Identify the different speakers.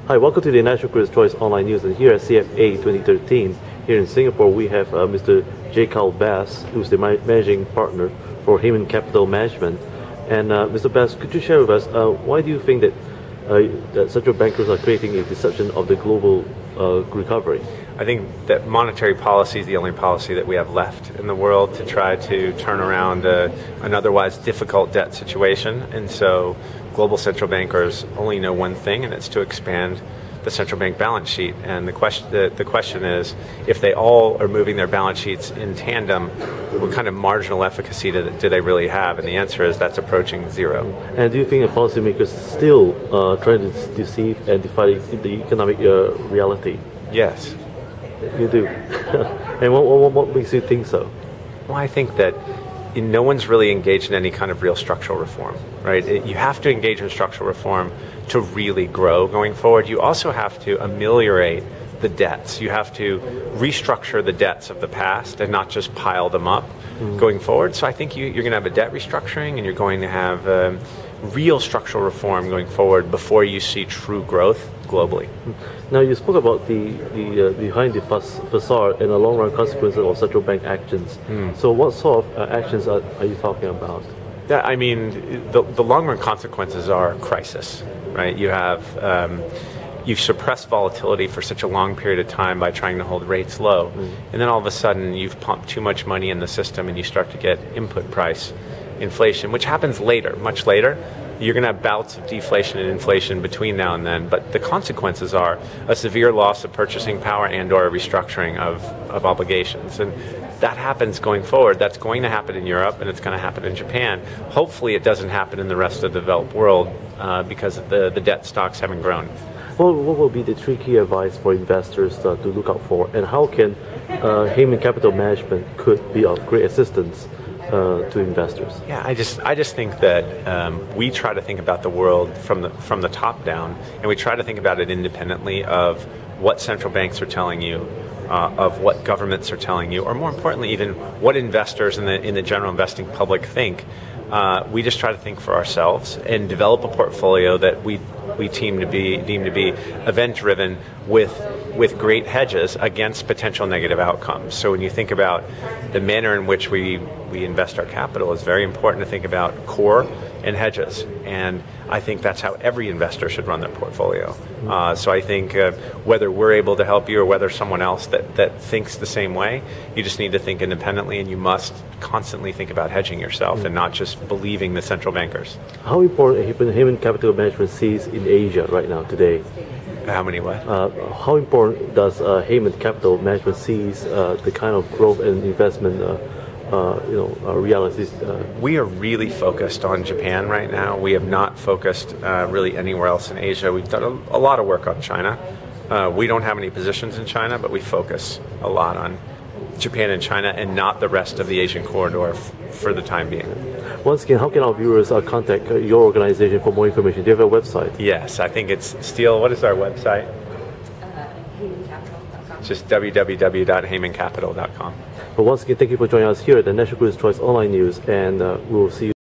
Speaker 1: Hi, welcome to the National Critics' Choice Online News, and here at CFA 2013, here in Singapore, we have Mr. J. Carl Bass, who's the managing partner for Hayman Capital Management. And Mr. Bass, could you share with us, why do you think that central bankers are creating a deception of the global recovery?
Speaker 2: I think that monetary policy is the only policy that we have left in the world to try to turn around an otherwise difficult debt situation. And so global central bankers only know one thing, and it's to expand the central bank balance sheet. And the question is, if they all are moving their balance sheets in tandem, what kind of marginal efficacy do they really have? And the answer is that's approaching zero. And
Speaker 1: do you think the policymakers still trying to deceive and defy the economic reality?
Speaker 2: Yes.
Speaker 1: You do. And what makes you think so?
Speaker 2: Well, I think that no one's really engaged in any kind of real structural reform, right? You have to engage in structural reform to really grow going forward. You also have to ameliorate the debts. You have to restructure the debts of the past and not just pile them up going forward. So I think you're going to have a debt restructuring, and you're going to have real structural reform going forward before you see true growth globally.
Speaker 1: Now, you spoke about the behind the facade and the long-run consequences of central bank actions. So what sort of actions are you talking about?
Speaker 2: Yeah, I mean, the long-run consequences are crisis, right? You have you've suppressed volatility for such a long period of time by trying to hold rates low, and then all of a sudden you've pumped too much money in the system, and you start to get input price inflation, which happens later, much later. You're going to have bouts of deflation and inflation between now and then, but the consequences are a severe loss of purchasing power and or a restructuring of obligations. And that happens going forward. That's going to happen in Europe, and it's going to happen in Japan. Hopefully it doesn't happen in the rest of the developed world because the debt stocks haven't grown.
Speaker 1: Well, what will be the three key advice for investors to look out for, and how can Hayman Capital Management could be of great assistance to investors?
Speaker 2: Yeah, I just think that we try to think about the world from the top down, and we try to think about it independently of what central banks are telling you, of what governments are telling you, or more importantly, even what investors in the general investing public think. We just try to think for ourselves and develop a portfolio that we deem to be event-driven with great hedges against potential negative outcomes. So when you think about the manner in which we invest our capital, it's very important to think about core and hedges. And I think that's how every investor should run their portfolio. So I think whether we're able to help you or whether someone else that thinks the same way, you just need to think independently, and you must constantly think about hedging yourself and not just believing the central bankers.
Speaker 1: How important Hayman Capital Management sees in Asia right now today?
Speaker 2: How many what?
Speaker 1: How important does Hayman Capital Management sees the kind of growth and investment realities?
Speaker 2: We are really focused on Japan right now. We have not focused really anywhere else in Asia. We've done a lot of work on China. We don't have any positions in China, but we focus a lot on Japan and China and not the rest of the Asian corridor for the time being.
Speaker 1: Once again, how can our viewers contact your organization for more information? Do you have a website?
Speaker 2: Yes, I think it's Steele. What is our website?
Speaker 3: HaymanCapital.com.
Speaker 2: It's just www.haymancapital.com.
Speaker 1: But once again, thank you for joining us here at the National Critics' Choice Online News, and we'll see you